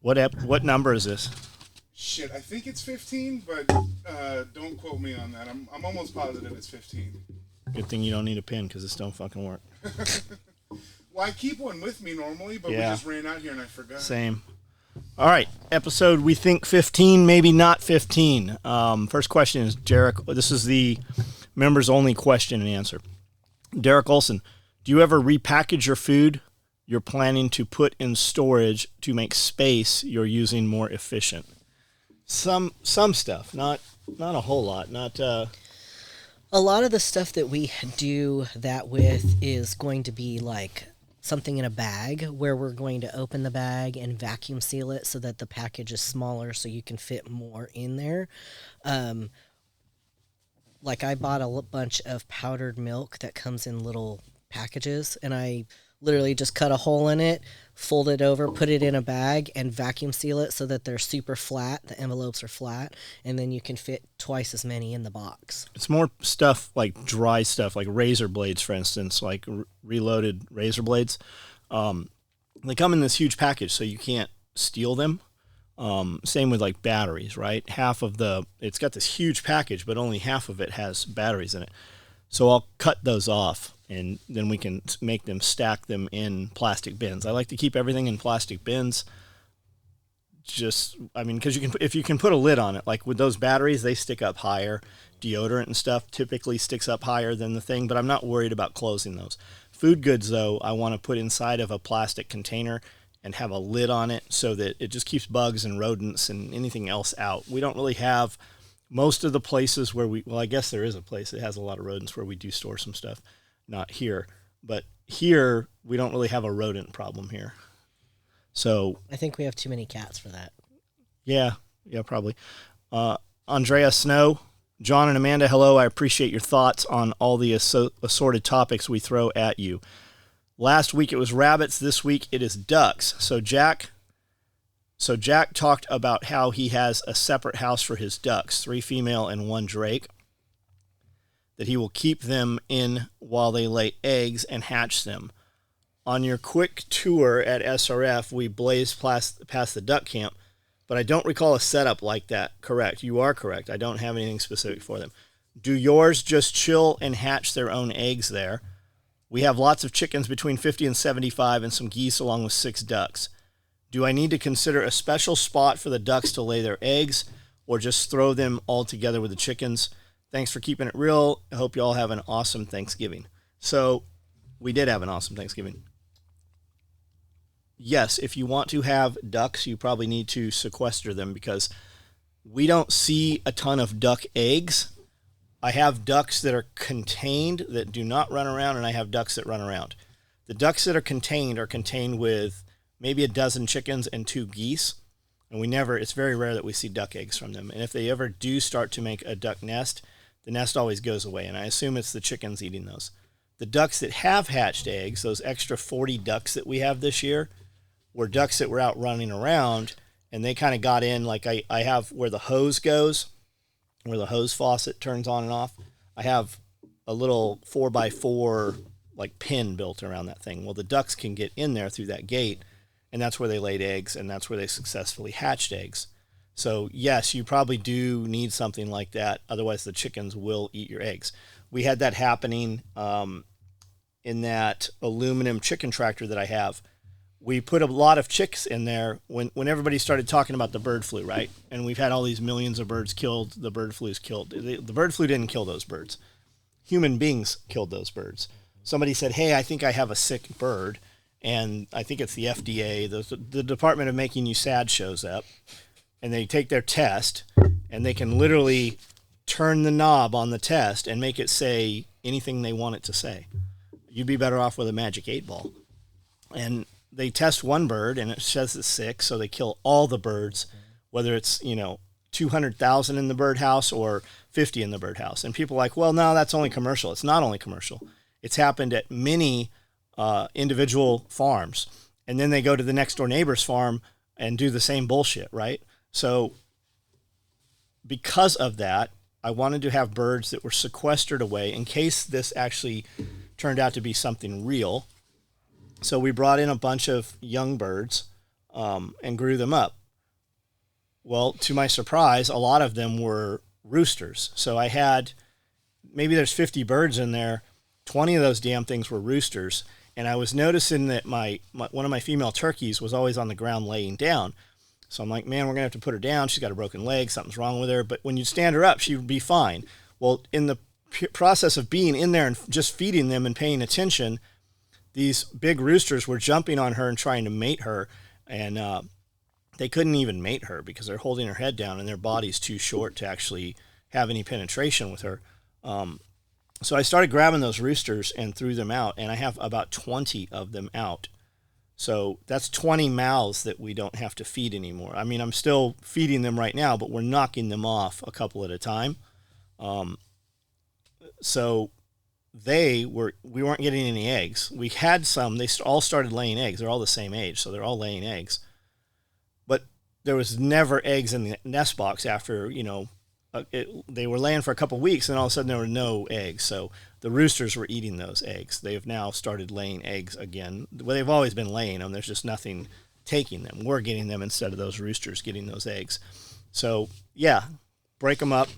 What number is this? Shit, I think it's 15, but don't quote me on that. I'm almost positive it's 15. Good thing you don't need a pin because this don't fucking work. Well, I keep one with me normally, but we just ran out here and I forgot. Same. All right, episode we think 15, maybe not 15. First question is Derek. This is the members only question and answer. Derek Olson, do you ever repackage your food you're planning to put in storage to make space you're using more efficient? Some stuff, not a whole lot. Not a lot of the stuff that we do that with is going to be like something in a bag where we're going to open the bag and vacuum seal it so that the package is smaller so you can fit more in there. Like I bought a bunch of powdered milk that comes in little packages, and I literally just cut a hole in it, fold it over, put it in a bag, and vacuum seal it so that they're super flat. The envelopes are flat, and then you can fit twice as many in the box. It's more stuff like dry stuff, like razor blades, for instance, like reloaded razor blades. They come in this huge package, so you can't steal them. Same with like batteries, right? It's got this huge package, but only half of it has batteries in it. So I'll cut those off, and then we can stack them in plastic bins. I like to keep everything in plastic bins. Because if you can put a lid on it, like with those batteries, they stick up higher. Deodorant and stuff typically sticks up higher than the thing, but I'm not worried about closing those. Food goods, though, I want to put inside of a plastic container and have a lid on it so that it just keeps bugs and rodents and anything else out. We don't really have most of the places where I guess there is a place that has a lot of rodents where we do store some stuff. Not here, but here we don't really have a rodent problem here. So I think we have too many cats for that. Yeah, probably. Andrea Snow, John and Amanda, hello. I appreciate your thoughts on all the assorted topics we throw at you. Last week it was rabbits. This week it is ducks. So Jack talked about how he has a separate house for his ducks, 3 female and 1 drake, that he will keep them in while they lay eggs and hatch them. On your quick tour at SRF, we blazed past the duck camp, but I don't recall a setup like that. Correct. You are correct. I don't have anything specific for them. Do yours just chill and hatch their own eggs there? We have lots of chickens between 50 and 75 and some geese along with 6 ducks. Do I need to consider a special spot for the ducks to lay their eggs or just throw them all together with the chickens? Thanks for keeping it real. I hope you all have an awesome Thanksgiving. So we did have an awesome Thanksgiving. Yes, if you want to have ducks, you probably need to sequester them because we don't see a ton of duck eggs. I have ducks that are contained that do not run around, and I have ducks that run around. The ducks that are contained with maybe a dozen chickens and 2 geese, and it's very rare that we see duck eggs from them. And if they ever do start to make a duck nest, the nest always goes away, and I assume it's the chickens eating those. The ducks that have hatched eggs, those extra 40 ducks that we have this year, were ducks that were out running around, and they kind of got in, like I have where the hose goes, where the hose faucet turns on and off. I have a little 4x4 like pin built around that thing. Well, the ducks can get in there through that gate, and that's where they laid eggs, and that's where they successfully hatched eggs. So yes, you probably do need something like that. Otherwise, the chickens will eat your eggs. We had that happening in that aluminum chicken tractor that I have. We put a lot of chicks in there when everybody started talking about the bird flu, right? And we've had all these millions of birds killed. The bird flu's killed. The bird flu didn't kill those birds. Human beings killed those birds. Somebody said, hey, I think I have a sick bird. And I think it's the FDA, the Department of Making You Sad shows up. And they take their test, and they can literally turn the knob on the test and make it say anything they want it to say. You'd be better off with a magic 8-ball. And they test one bird and it says it's sick, so they kill all the birds, whether it's 200,000 in the birdhouse or 50 in the birdhouse. And people are like, well, no, that's only commercial. It's not only commercial. It's happened at many individual farms, and then they go to the next door neighbor's farm and do the same bullshit, right? So because of that, I wanted to have birds that were sequestered away in case this actually turned out to be something real. So we brought in a bunch of young birds, and grew them up. Well, to my surprise, a lot of them were roosters. So I had, maybe there's 50 birds in there. 20 of those damn things were roosters. And I was noticing that one of my female turkeys was always on the ground laying down. So I'm like, man, we're going to have to put her down. She's got a broken leg. Something's wrong with her. But when you stand her up, she would be fine. Well, in the process of being in there and just feeding them and paying attention, these big roosters were jumping on her and trying to mate her. And they couldn't even mate her because they're holding her head down and their body's too short to actually have any penetration with her. So I started grabbing those roosters and threw them out, and I have about 20 of them out. So that's 20 mouths that we don't have to feed anymore. I mean, I'm still feeding them right now, but we're knocking them off a couple at a time. So we weren't getting any eggs. We had some, they all started laying eggs. They're all the same age, so they're all laying eggs. But there was never eggs in the nest box after, they were laying for a couple weeks, and all of a sudden there were no eggs. So the roosters were eating those eggs. They have now started laying eggs again. Well, they've always been laying them. There's just nothing taking them. We're getting them instead of those roosters getting those eggs. So, yeah, break them up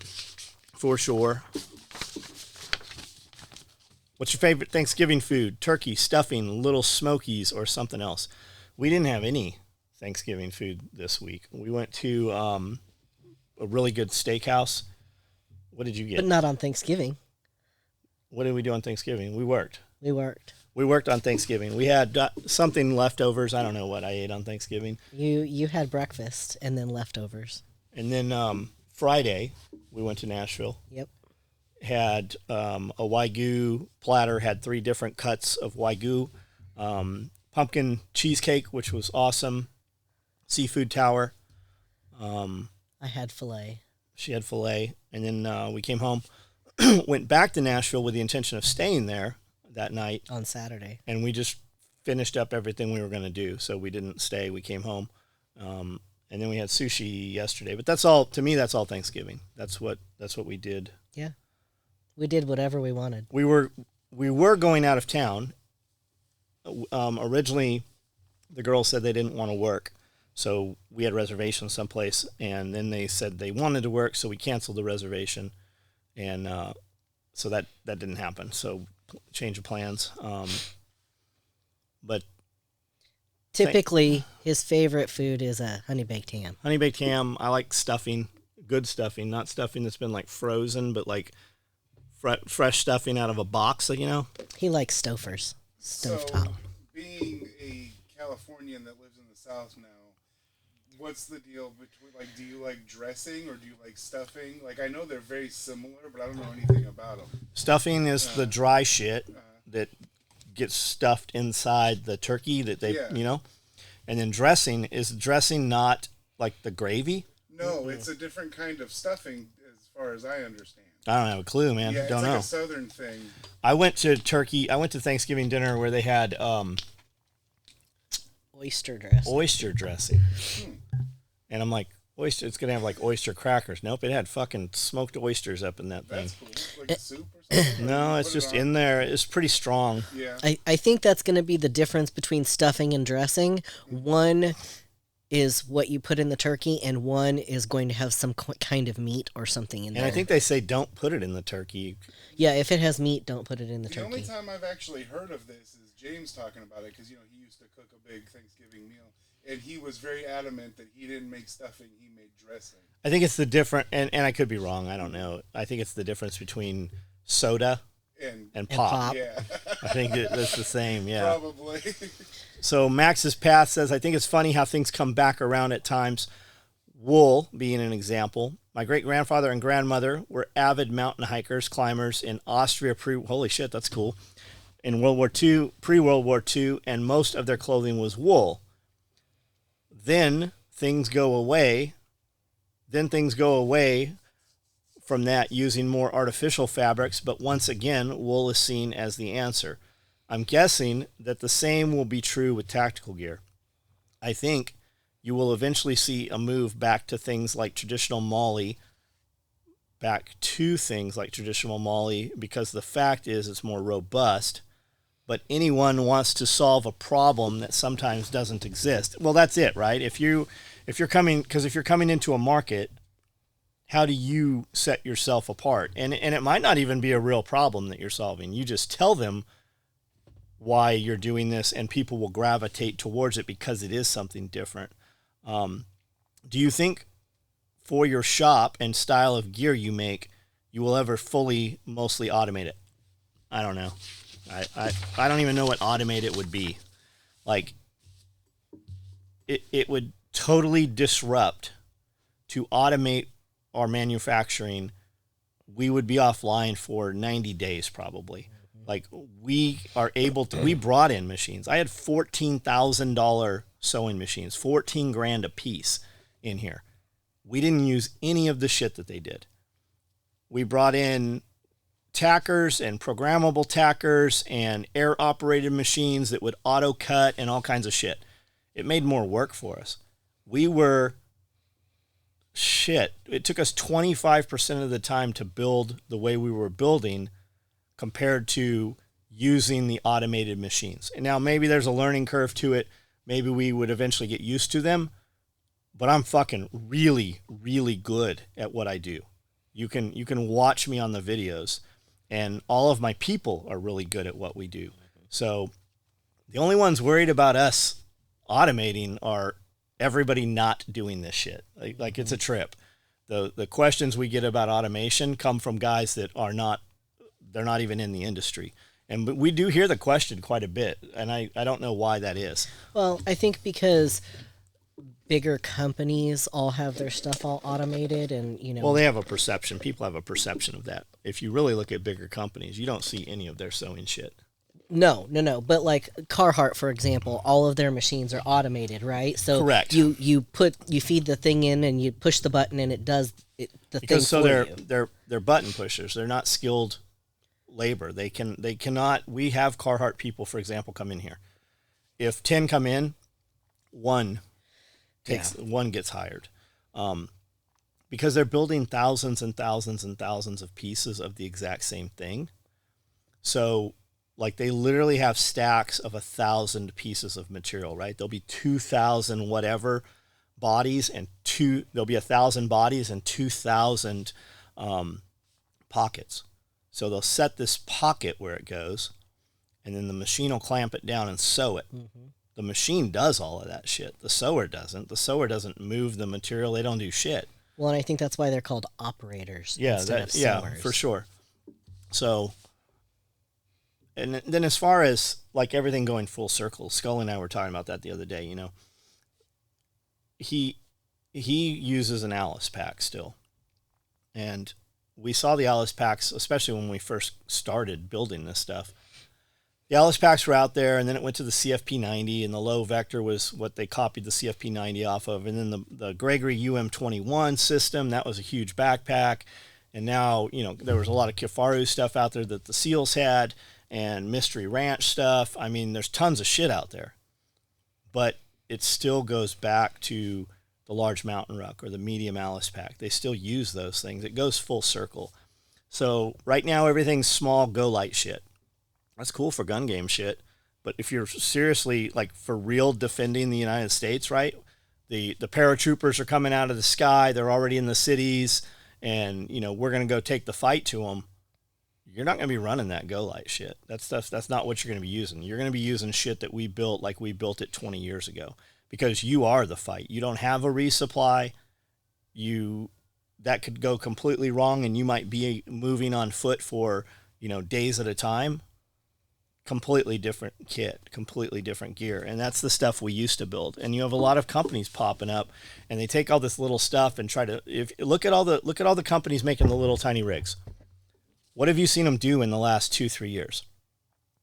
for sure. What's your favorite Thanksgiving food? Turkey, stuffing, little smokies, or something else? We didn't have any Thanksgiving food this week. We went to a really good steakhouse. What did you get? But not on Thanksgiving. What did we do on Thanksgiving? We worked. We worked On Thanksgiving. We had something leftovers. I don't know what I ate on Thanksgiving. You had breakfast and then leftovers. And then Friday, we went to Nashville. Yep. Had a Wagyu platter, had 3 different cuts of Wagyu. Pumpkin cheesecake, which was awesome. Seafood tower. I had filet. She had filet. And then we came home, went back to Nashville with the intention of staying there that night. On Saturday. And we just finished up everything we were going to do. So we didn't stay. We came home. And then we had sushi yesterday. But that's all, to me, that's all Thanksgiving. That's what we did. Yeah. We did whatever we wanted. We were going out of town. Originally, the girls said they didn't want to work. So we had reservations someplace, and then they said they wanted to work, so we canceled the reservation, and so that didn't happen. So change of plans. But typically, his favorite food is a honey baked ham. Honey baked ham. I like stuffing, good stuffing, not stuffing that's been like frozen, but like fresh stuffing out of a box. He likes Stouffer's stovetop. So, being a Californian that lives in the South now, what's the deal between, do you like dressing or do you like stuffing? I know they're very similar, but I don't know anything about them. Stuffing is the dry shit that gets stuffed inside the turkey that they, and then dressing not like the gravy? No, it's a different kind of stuffing as far as I understand. I don't have a clue, man. Yeah, don't it's know. A Southern thing. I went to Thanksgiving dinner where they had oyster dressing. And I'm like, oyster, it's going to have oyster crackers. Nope, it had fucking smoked oysters up in that thing. That's cool. Like a soup or something? No, it's just in there. It's pretty strong. Yeah. I think that's going to be the difference between stuffing and dressing. One is what you put in the turkey, and one is going to have some kind of meat or something in there. And I think they say don't put it in the turkey. Yeah, if it has meat, don't put it in the turkey. The only time I've actually heard of this is James talking about it, because he used to cook a big Thanksgiving meal, and he was very adamant that he didn't make stuffing, he made dressing. I think it's the different, and I could be wrong, I don't know. I think it's the difference between soda and pop. Yeah. I think that's the same, yeah. Probably. So Max's Path says, I think it's funny how things come back around at times. Wool being an example. My great-grandfather and grandmother were avid mountain hikers, climbers in Austria holy shit, that's cool. In World War II, pre-World War II, and most of their clothing was wool. Then things go away from that using more artificial fabrics, but once again, wool is seen as the answer. I'm guessing that the same will be true with tactical gear. I think you will eventually see a move back to things like traditional MOLLE, because the fact is it's more robust, but anyone wants to solve a problem that sometimes doesn't exist. Well, that's it, right? If you're coming into a market, how do you set yourself apart? And it might not even be a real problem that you're solving. You just tell them why you're doing this, and people will gravitate towards it because it is something different. Do you think for your shop and style of gear you make, you will ever mostly automate it? I don't know. I don't even know what automate it would be. Like, it would totally disrupt. To automate our manufacturing, we would be offline for 90 days probably. Like, we brought in machines. I had $14,000 sewing machines, 14 grand a piece in here. We didn't use any of the shit that they did. We brought in tackers and programmable tackers and air operated machines that would auto cut and all kinds of shit. It made more work for us. It took us 25% of the time to build the way we were building compared to using the automated machines. And now maybe there's a learning curve to it. Maybe we would eventually get used to them, but I'm fucking really, really good at what I do. You can watch me on the videos, and all of my people are really good at what we do. So the only ones worried about us automating are everybody not doing this shit. Like it's a trip. The questions we get about automation come from guys that they're not even in the industry. But we do hear the question quite a bit, and I don't know why that is. Well, I think because bigger companies all have their stuff all automated, and Well, they have a perception. People have a perception of that. If you really look at bigger companies, you don't see any of their sewing shit. No. But like Carhartt, for example, all of their machines are automated, right? So correct. You feed the thing in and you push the button and it does the thing for you. They're button pushers. They're not skilled labor. They cannot. We have Carhartt people, for example, come in here. If 10 come in, one gets hired, because they're building thousands and thousands and thousands of pieces of the exact same thing. So, like, they literally have stacks of 1,000 pieces of material, right? There'll be 2,000 whatever bodies, and there'll be 1,000 bodies and 2,000 pockets. So they'll set this pocket where it goes, and then the machine will clamp it down and sew it. Mm-hmm. The machine does all of that shit. The sewer doesn't. The sewer doesn't move the material. They don't do shit. Well, and I think that's why they're called operators instead of sewers. For sure. So, and then as far as like everything going full circle, Scully and I were talking about that the other day. He uses an Alice pack still, and we saw the Alice packs, especially when we first started building this stuff. The Alice packs were out there, and then it went to the CFP90, and the low vector was what they copied the CFP90 off of. And then the Gregory UM21 system, that was a huge backpack. And now, there was a lot of Kifaru stuff out there that the SEALs had, and Mystery Ranch stuff. I mean, there's tons of shit out there. But it still goes back to the large mountain ruck or the medium Alice pack. They still use those things. It goes full circle. So right now, everything's small, go light shit. That's cool for gun game shit. But if you're seriously, like, for real defending the United States, right? The paratroopers are coming out of the sky. They're already in the cities. And, we're going to go take the fight to them. You're not going to be running that go light shit. That's not what you're going to be using. You're going to be using shit that we built like we built it 20 years ago. Because you are the fight. You don't have a resupply. That could go completely wrong, and you might be moving on foot for, days at a time. Completely different kit, completely different gear. And that's the stuff we used to build. And you have a lot of companies popping up, and they take all this little stuff and try to look at all the companies making the little tiny rigs. What have you seen them do in the last 2-3 years?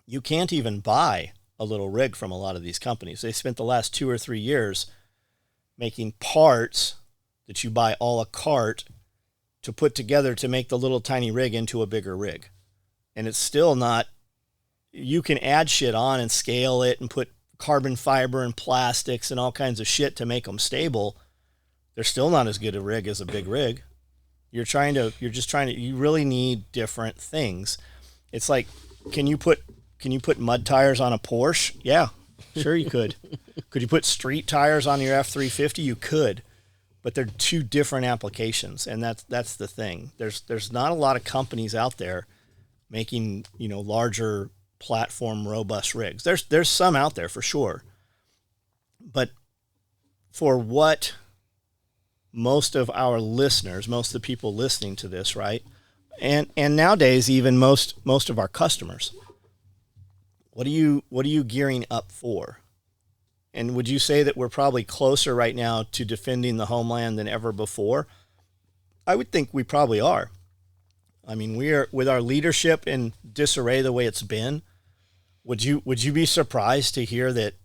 You can't even buy a little rig from a lot of these companies. They spent the last 2 or 3 years making parts that you buy a la carte to put together to make the little tiny rig into a bigger rig. And it's still not. You can add shit on and scale it and put carbon fiber and plastics and all kinds of shit to make them stable. They're still not as good a rig as a big rig. You really need different things. It's like, can you put can you put mud tires on a Porsche? Yeah, sure you could. Could you put street tires on your F-350? You could, but they're two different applications, and that's the thing. There's not a lot of companies out there making, you know, larger platform robust rigs. There's some out there for sure, but for what most of our listeners, most of the people listening to this, right, and nowadays even most of our customers, what are you gearing up for? And would you say that we're probably closer right now to defending the homeland than ever before? I would think we probably are. I mean, we are, with our leadership in disarray the way it's been. Would you be surprised to hear that,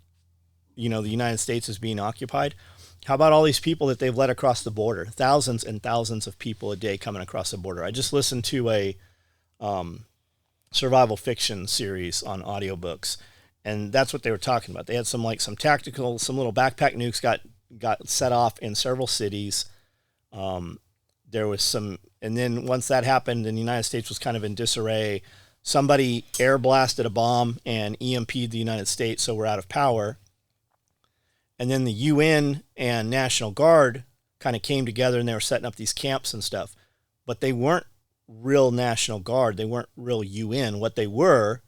you know, the United States is being occupied? How about all these people that they've let across the border? Thousands and thousands of people a day coming across the border. I just listened to a survival fiction series on audiobooks, and that's what they were talking about. They had some little backpack nukes got set off in several cities. There was some, and then once that happened and the United States was kind of in disarray, somebody air blasted a bomb and EMP'd the United States, so we're out of power. And then the UN and National Guard kind of came together and they were setting up these camps and stuff. But they weren't real National Guard. They weren't real UN. What they were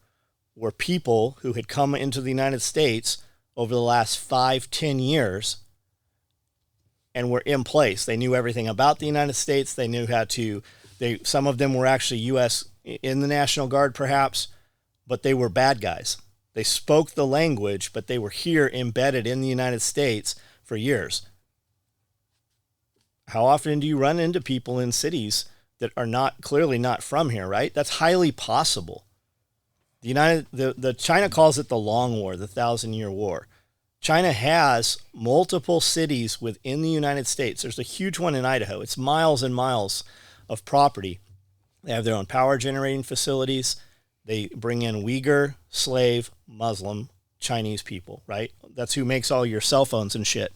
people who had come into the United States over the last 5-10 years and were in place. They knew everything about the United States. They knew how to, some of them were actually U.S. in the National Guard perhaps, but they were bad guys. They spoke the language, but they were here embedded in the United States for years. How often do you run into people in cities that are clearly not from here, right? That's highly possible. The China calls it the Long War, the 1,000-Year War. China has multiple cities within the United States. There's a huge one in Idaho. It's miles and miles of property. They have their own power generating facilities. They bring in Uyghur, slave, Muslim, Chinese people, right? That's who makes all your cell phones and shit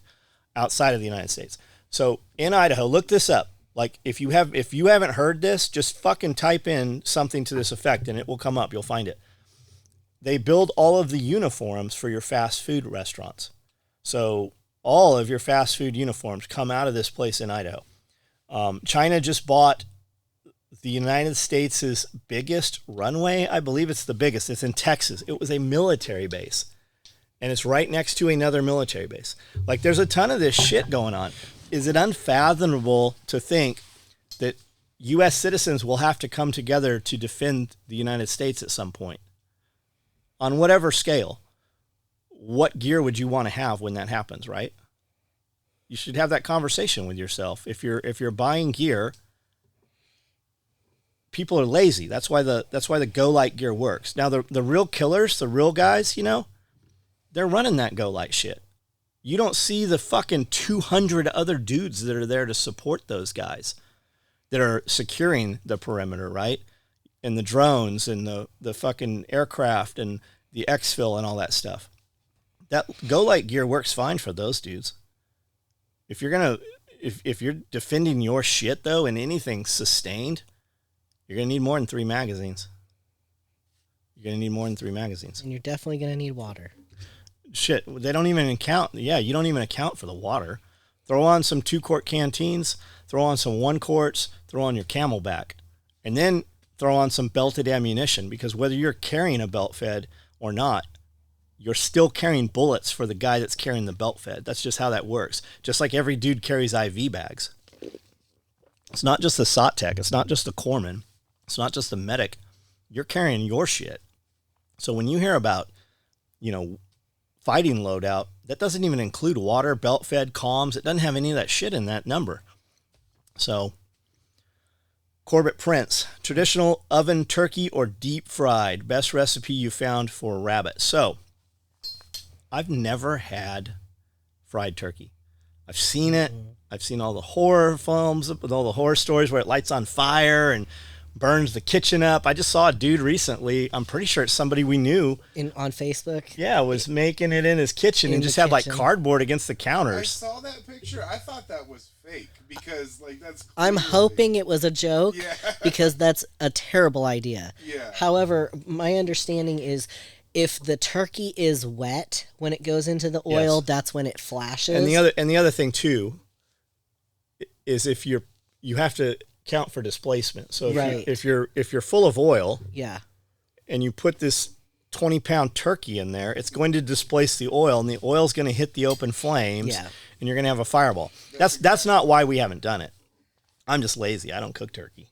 outside of the United States. So in Idaho, look this up. Like if you haven't heard this, just fucking type in something to this effect and it will come up. You'll find it. They build all of the uniforms for your fast food restaurants. So all of your fast food uniforms come out of this place in Idaho. China just bought the United States' biggest runway. I believe it's the biggest. It's in Texas. It was a military base. And it's right next to another military base. Like, there's a ton of this shit going on. Is it unfathomable to think that U.S. citizens will have to come together to defend the United States at some point? On whatever scale. What gear would you want to have when that happens, right? You should have that conversation with yourself. If you're buying gear, people are lazy. That's why the Go Light gear works. Now the real killers, the real guys, you know, they're running that Go Light shit. You don't see the fucking 200 other dudes that are there to support those guys that are securing the perimeter, right? And the drones and the fucking aircraft and the exfil and all that stuff. That Go Light gear works fine for those dudes. If you're defending your shit though and anything sustained, you're going to need more than 3 magazines. You're going to need more than 3 magazines. And you're definitely going to need water. Shit, they don't even account. Yeah, you don't even account for the water. Throw on some 2-quart canteens, throw on some 1-quarts, throw on your Camelback, and then throw on some belted ammunition, because whether you're carrying a belt fed or not, you're still carrying bullets for the guy that's carrying the belt fed. That's just how that works. Just like every dude carries IV bags. It's not just the SOT tech. It's not just the corpsman. It's not just the medic. You're carrying your shit. So when you hear about, you know, fighting loadout, that doesn't even include water, belt fed, comms. It doesn't have any of that shit in that number. So Corbett Prince, traditional oven turkey or deep fried? Best recipe you found for rabbit. So I've never had fried turkey. I've seen it. I've seen all the horror films with all the horror stories where it lights on fire and burns the kitchen up. I just saw a dude recently. I'm pretty sure it's somebody we knew. On Facebook. Yeah, was making it in his kitchen and just had like cardboard against the counters. I saw that picture. I thought that was fake because like that's. I'm hoping it was a joke because that's a terrible idea. Yeah. However, my understanding is if the turkey is wet when it goes into the oil, that's when it flashes. And the other thing too is if you have to count for displacement. So if you're full of oil, and you put this 20-pound turkey in there, it's going to displace the oil, and the oil's going to hit the open flames, and you're going to have a fireball. That's not why we haven't done it. I'm just lazy. I don't cook turkey.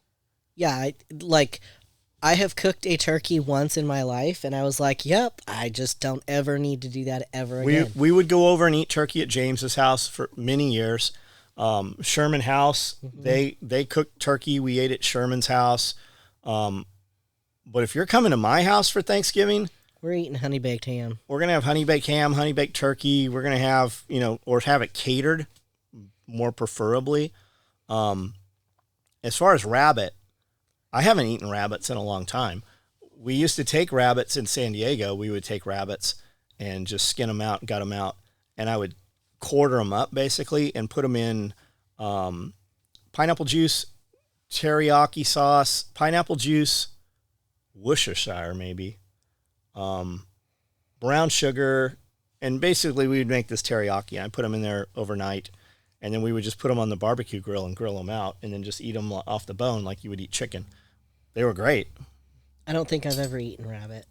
Yeah, I have cooked a turkey once in my life, and I was like, yep, I just don't ever need to do that ever again. We would go over and eat turkey at James's house for many years. Sherman House, they cooked turkey. We ate at Sherman's house. But if you're coming to my house for Thanksgiving, we're eating honey baked ham. We're going to have honey baked ham, honey baked turkey. We're going to have, or have it catered more preferably. As far as rabbit, I haven't eaten rabbits in a long time. We used to take rabbits in San Diego. We would take rabbits and just skin them out, gut them out. And I would quarter them up basically and put them in pineapple juice, teriyaki sauce, pineapple juice, Worcestershire maybe, brown sugar, and basically we would make this teriyaki. I put them in there overnight, and then we would just put them on the barbecue grill and grill them out, and then just eat them off the bone like you would eat chicken. They were great. I don't think I've ever eaten rabbit.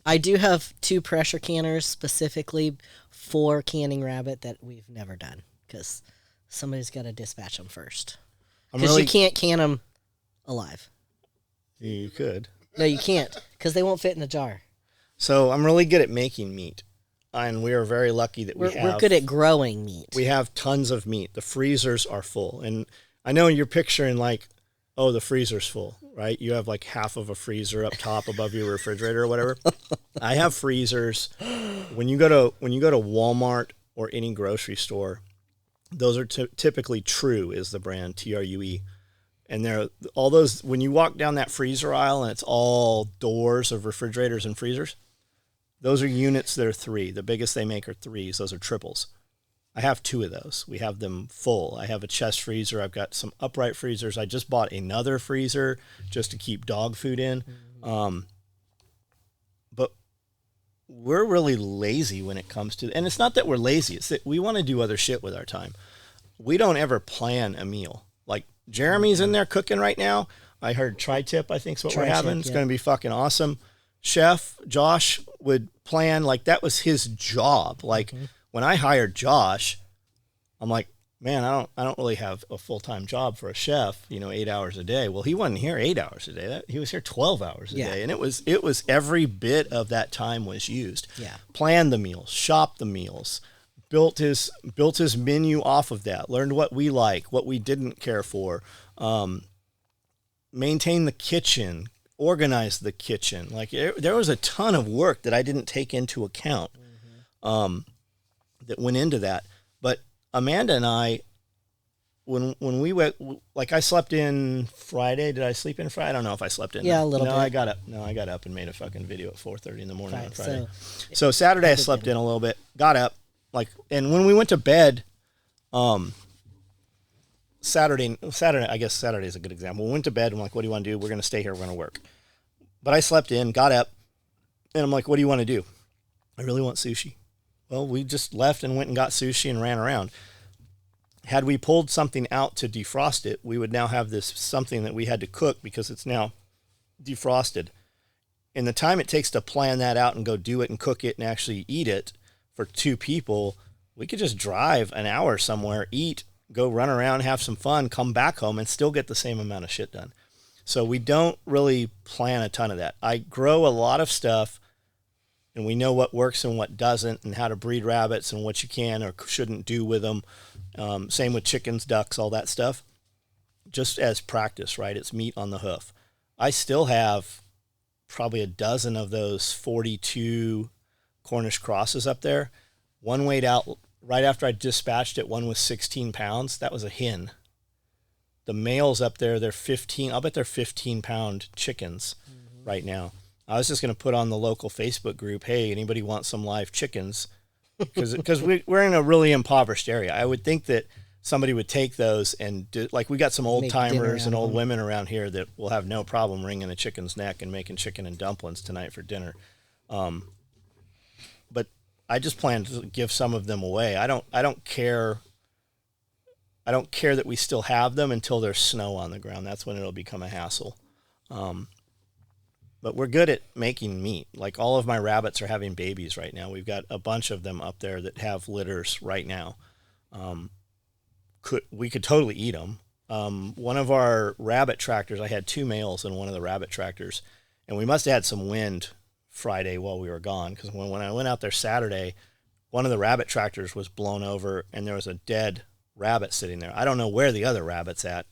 I do have 2 pressure canners specifically for canning rabbit that we've never done because somebody's got to dispatch them first. Because you can't can them alive. You could. No, you can't because they won't fit in a jar. So I'm really good at making meat, and we are very lucky that we're good at growing meat. We have tons of meat. The freezers are full, and I know you're picturing like, oh, the freezer's full, right? You have like half of a freezer up top above your refrigerator or whatever. I have freezers. When you go to Walmart or any grocery store, those are typically True is the brand, TRUE. And they're all those, when you walk down that freezer aisle and it's all doors of refrigerators and freezers, those are units that are 3. The biggest they make are 3s. Those are triples. I have 2 of those. We have them full. I have a chest freezer. I've got some upright freezers. I just bought another freezer just to keep dog food in. But we're really lazy when it comes to, and it's not that we're lazy. It's that we want to do other shit with our time. We don't ever plan a meal. Like Jeremy's in there cooking right now. I heard tri-tip, I think is what we're having. It's going to be fucking awesome. Chef Josh would plan, like that was his job. Like when I hired Josh, I'm like, man, I don't really have a full-time job for a chef, 8 hours a day. Well, he wasn't here 8 hours a day. He was here 12 hours a day. And it was every bit of that time was used. Yeah. Planned the meals, shopped the meals, built his menu off of that, learned what we like, what we didn't care for, maintained the kitchen, organized the kitchen. Like there was a ton of work that I didn't take into account that went into that. But Amanda and I, when we went, like I slept in Friday. Did I sleep in Friday? I don't know if I slept in. Yeah, a little bit. I got up and made a fucking video at 4:30 in the morning on Friday. So Saturday I slept in a little bit, got up, and when we went to bed, Saturday, I guess Saturday is a good example. We went to bed and I'm like, what do you want to do? We're going to stay here. We're going to work. But I slept in, got up, and I'm like, what do you want to do? I really want sushi. Well, we just left and went and got sushi and ran around. Had we pulled something out to defrost it, we would now have this something that we had to cook because it's now defrosted. In the time it takes to plan that out and go do it and cook it and actually eat it for 2 people, we could just drive an hour somewhere, eat, go run around, have some fun, come back home, and still get the same amount of shit done. So we don't really plan a ton of that. I grow a lot of stuff, and we know what works and what doesn't, and how to breed rabbits and what you can or shouldn't do with them. Same with chickens, ducks, all that stuff. Just as practice, right? It's meat on the hoof. I still have probably a dozen of those 42 Cornish crosses up there. One weighed out right after I dispatched it. One was 16 pounds. That was a hen. the males up there, they're 15. I'll bet they're 15-pound chickens right now. I was just going to put on the local Facebook group, hey, anybody want some live chickens? Because we're in a really impoverished area. I would think that somebody would take those and do, like, we got some old timers and old women around here that will have no problem wringing a chicken's neck and making chicken and dumplings tonight for dinner. But I just plan to give some of them away. I don't care. I don't care that we still have them until there's snow on the ground. That's when it'll become a hassle. But we're good at making meat. Like, all of my rabbits are having babies right now. We've got a bunch of them up there that have litters right now. We could totally eat them. One of our rabbit tractors, I had 2 males in one of the rabbit tractors, and we must have had some wind Friday while we were gone, because when I went out there Saturday, one of the rabbit tractors was blown over, and there was a dead rabbit sitting there. I don't know where the other rabbit's at.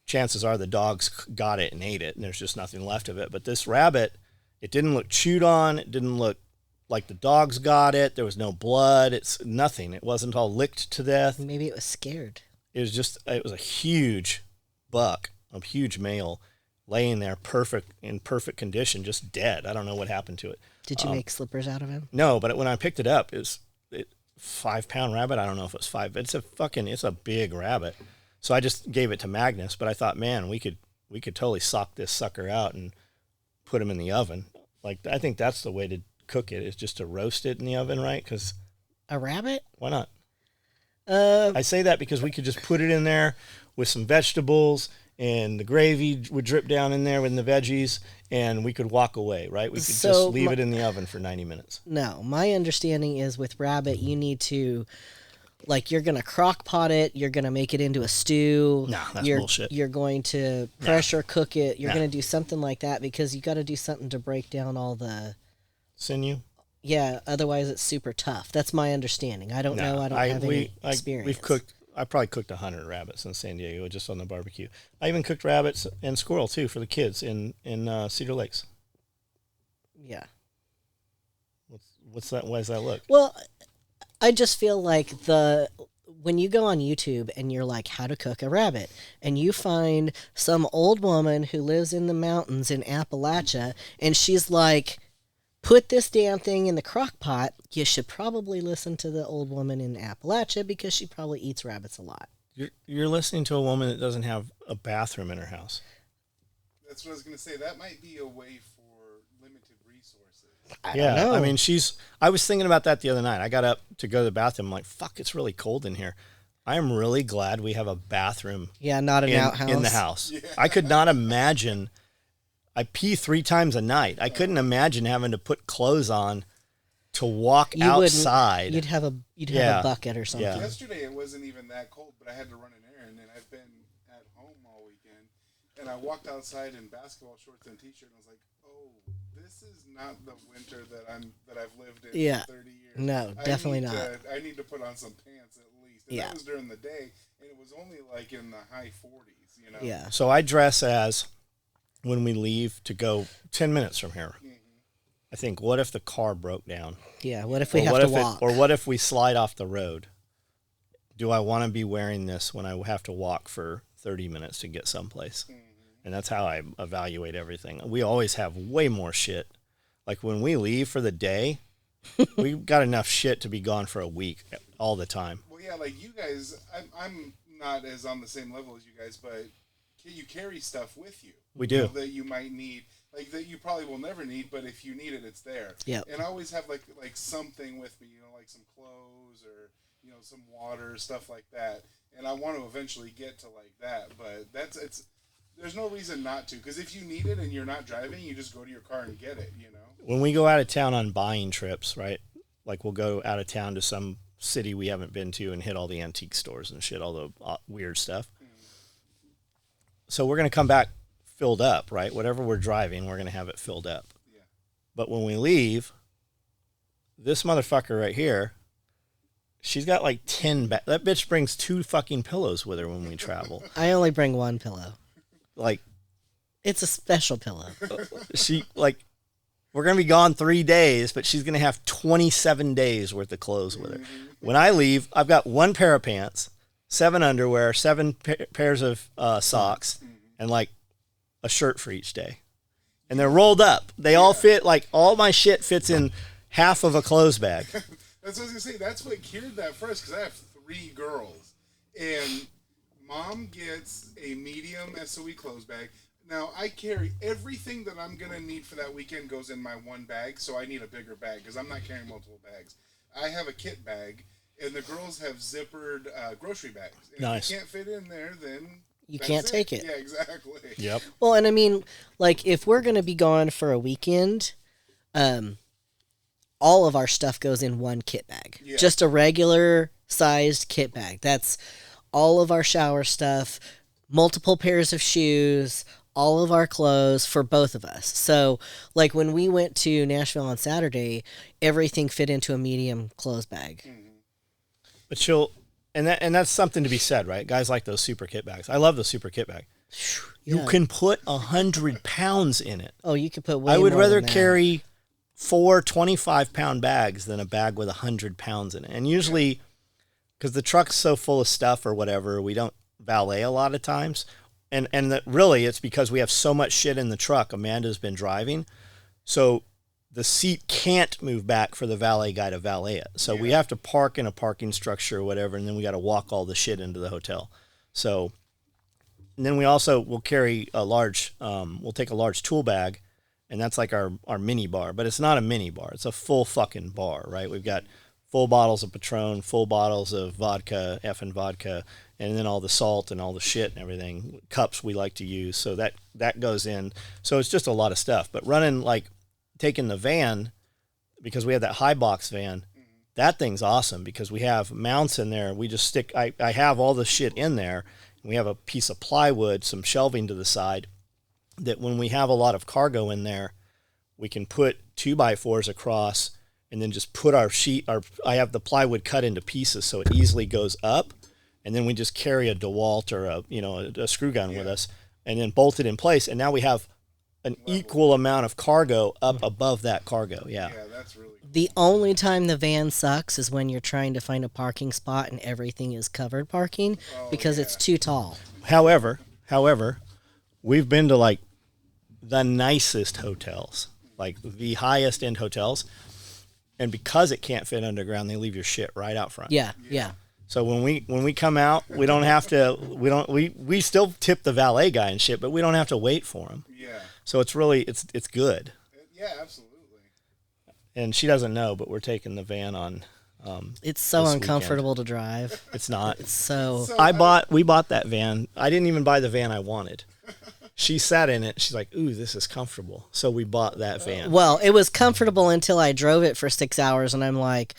Chances are the dogs got it and ate it, and there's just nothing left of it. But this rabbit, it didn't look chewed on. It didn't look like the dogs got it. There was no blood. It's nothing. It wasn't all licked to death. Maybe it was scared. It was a huge buck, a huge male, laying there in perfect condition, just dead. I don't know what happened to it. Did you make slippers out of him? No, but when I picked it up, it was 5-pound rabbit. I don't know if it was 5. It's a big rabbit. So I just gave it to Magnus, but I thought, man, we could totally sock this sucker out and put him in the oven. Like, I think that's the way to cook it, is just to roast it in the oven, right? Because a rabbit? Why not? I say that because we could just put it in there with some vegetables, and the gravy would drip down in there with the veggies, and we could walk away, right? We could just leave it in the oven for 90 minutes. No, my understanding is with rabbit, you need to, like, you're going to crock pot it, you're going to make it into a stew. No, that's bullshit. You're going to pressure cook it. You're going to do something like that, because you got to do something to break down all the sinew. Yeah, otherwise it's super tough. That's my understanding. I don't know. I don't have any experience. I probably cooked 100 rabbits in San Diego just on the barbecue. I even cooked rabbits and squirrel too for the kids in Cedar Lakes. Yeah. What's that? Why does that look? Well, I just feel like when you go on YouTube and you're like, how to cook a rabbit, and you find some old woman who lives in the mountains in Appalachia, and she's like, put this damn thing in the crock pot, you should probably listen to the old woman in Appalachia, because she probably eats rabbits a lot. You're listening to a woman that doesn't have a bathroom in her house. That's what I was going to say. That might be a way for limited resources. I don't know. I mean, I was thinking about that the other night. I got up to go to the bathroom. I'm like, fuck, it's really cold in here. I am really glad we have a bathroom. Yeah, not an outhouse. In the house. Yeah. I could not imagine. I pee 3 times a night. I couldn't imagine having to put clothes on to walk outside. You'd have a bucket or something. Yeah. Yesterday it wasn't even that cold, but I had to run an errand, and I've been at home all weekend, and I walked outside in basketball shorts and t-shirt, and I was like, oh, this is not the winter that I've lived in for 30 years. No, definitely not. I need to put on some pants at least. And that was during the day, and it was only like in the high 40s, you know? Yeah. So I dress as, when we leave to go 10 minutes from here, I think, what if the car broke down? Yeah, what if we have to walk? Or what if we slide off the road? Do I want to be wearing this when I have to walk for 30 minutes to get someplace? And that's how I evaluate everything. We always have way more shit. Like, when we leave for the day, we've got enough shit to be gone for a week all the time. Well, yeah, like you guys, I'm not as on the same level as you guys, but you carry stuff with you. We do. You know, that you might need, like, that you probably will never need, but if you need it, it's there. Yeah. And I always have like something with me, you know, like some clothes or, you know, some water, stuff like that. And I want to eventually get to like that, but there's no reason not to, because if you need it and you're not driving, you just go to your car and get it, you know? When we go out of town on buying trips, right? Like, we'll go out of town to some city we haven't been to and hit all the antique stores and shit, all the weird stuff. So we're going to come back filled up, right? Whatever we're driving, we're going to have it filled up. Yeah. But when we leave, this motherfucker right here, she's got like 10 that bitch brings 2 fucking pillows with her when we travel. I only bring 1 pillow. Like, it's a special pillow. We're going to be gone 3 days, but she's going to have 27 days worth of clothes with her. When I leave, I've got 1 pair of pants, 7 underwear, 7 pairs of socks, and like a shirt for each day. And they're rolled up. They all fit, like all my shit fits in half of a clothes bag. That's what I was going to say. That's what cured that for us, because I have 3 girls. And Mom gets a medium SOE clothes bag. Now, I carry everything that I'm going to need for that weekend goes in my one bag, so I need a bigger bag, because I'm not carrying multiple bags. I have a kit bag, and the girls have zippered grocery bags. And nice. If you can't fit in there, then you can't take it. Yeah, exactly. Yep. Well, and I mean, like, if we're going to be gone for a weekend, all of our stuff goes in one kit bag. Yeah. Just a regular sized kit bag. That's all of our shower stuff, multiple pairs of shoes, all of our clothes for both of us. So, like, when we went to Nashville on Saturday, everything fit into a medium clothes bag. Mm-hmm. But and that's something to be said, right? Guys like those super kit bags. I love the super kit bag. You can put 100 pounds in it. Oh, you could put way I would more rather than that. carry 4 25-pound bags than a bag with 100 pounds in it. And usually, because the truck's so full of stuff or whatever, we don't valet a lot of times. And that really, it's because we have so much shit in the truck. Amanda's been driving. So the seat can't move back for the valet guy to valet it. So we have to park in a parking structure or whatever, and then we got to walk all the shit into the hotel. So, and then we also will carry a large, we'll take a large tool bag, and that's like our mini bar. But it's not a mini bar. It's a full fucking bar, right? We've got full bottles of Patron, full bottles of vodka, effing vodka, and then all the salt and all the shit and everything, cups we like to use. So that goes in. So it's just a lot of stuff. But running, like, taking the van, because we have that high box van, that thing's awesome because we have mounts in there. We just stick, I have all the shit in there. And we have a piece of plywood, some shelving to the side, that when we have a lot of cargo in there, we can put 2x4s across and then just put I have the plywood cut into pieces so it easily goes up. And then we just carry a DeWalt or a screw gun with us and then bolt it in place. And now we have an equal amount of cargo up above that cargo. Yeah. Yeah, that's really cool. The only time the van sucks is when you're trying to find a parking spot and everything is covered parking because it's too tall. However, we've been to like the nicest hotels, like the highest end hotels. And because it can't fit underground, they leave your shit right out front. Yeah. So when we come out, we don't have to. We still tip the valet guy and shit, but we don't have to wait for him. Yeah. So it's really it's good. Yeah, absolutely. And she doesn't know, but we're taking the van on. It's so this uncomfortable weekend. to drive. It's not. It's so. We bought that van. I didn't even buy the van I wanted. She sat in it. She's like, "Ooh, this is comfortable." So we bought that van. Well, it was comfortable until I drove it for 6 hours, and I'm like,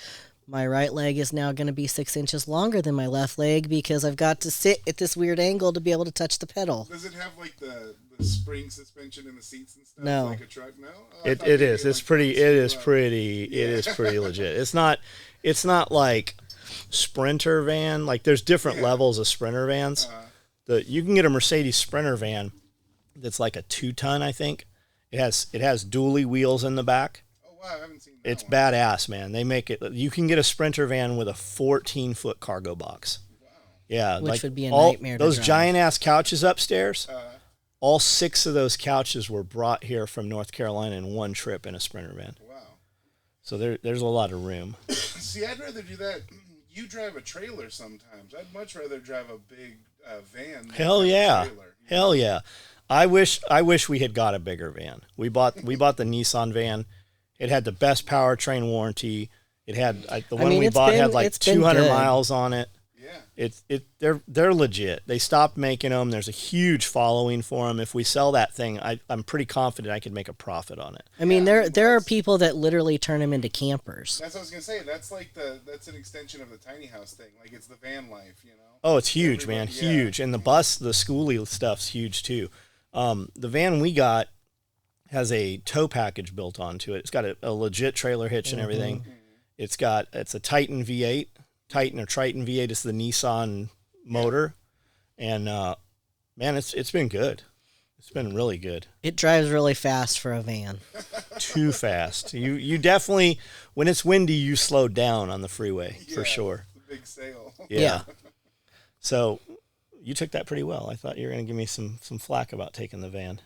my right leg is now going to be 6 inches longer than my left leg because I've got to sit at this weird angle to be able to touch the pedal. Does it have like the spring suspension in the seats and stuff? No. Like a truck? No. It is. It's pretty. It is pretty legit. It's not like Sprinter van. Like there's different levels of Sprinter vans. You can get a Mercedes Sprinter van that's like a 2-ton, I think. It has dually wheels in the back. Oh wow, I haven't seen that. It's badass, man. They make it. You can get a Sprinter van with a 14-foot cargo box. Wow. Yeah, Which like would be a nightmare to those drive. giant ass couches upstairs. All 6 of those couches were brought here from North Carolina in one trip in a Sprinter van. Wow. So there's a lot of room. See, I'd rather do that. You drive a trailer sometimes. I'd much rather drive a big van. Hell yeah. A trailer. Hell yeah. I wish we had got a bigger van. We bought the Nissan van. It had the best powertrain warranty. It had the one we bought had like 200 miles on it. Yeah. They're legit. They stopped making them. There's a huge following for them. If we sell that thing, I'm pretty confident I could make a profit on it. I mean, there are people that literally turn them into campers. That's what I was gonna say. That's like that's an extension of the tiny house thing. Like it's the van life, you know. Oh, it's huge, man. Huge. And the schoolie stuff's huge too. The van we got has a tow package built onto it. It's got a legit trailer hitch and everything. It's a Titan V8. Titan or Triton V8 is the Nissan motor. And man, it's been good. It's been really good. It drives really fast for a van. Too fast. You definitely, when it's windy, you slow down on the freeway for sure. The big sail. Yeah. So you took that pretty well. I thought you were going to give me some flack about taking the van.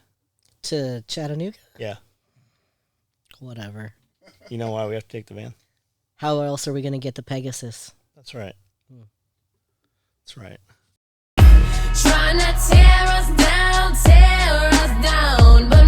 To Chattanooga? Yeah. Whatever. You know why we have to take the van? How else are we going to get the Pegasus? That's right. That's right. Trying to tear us down, but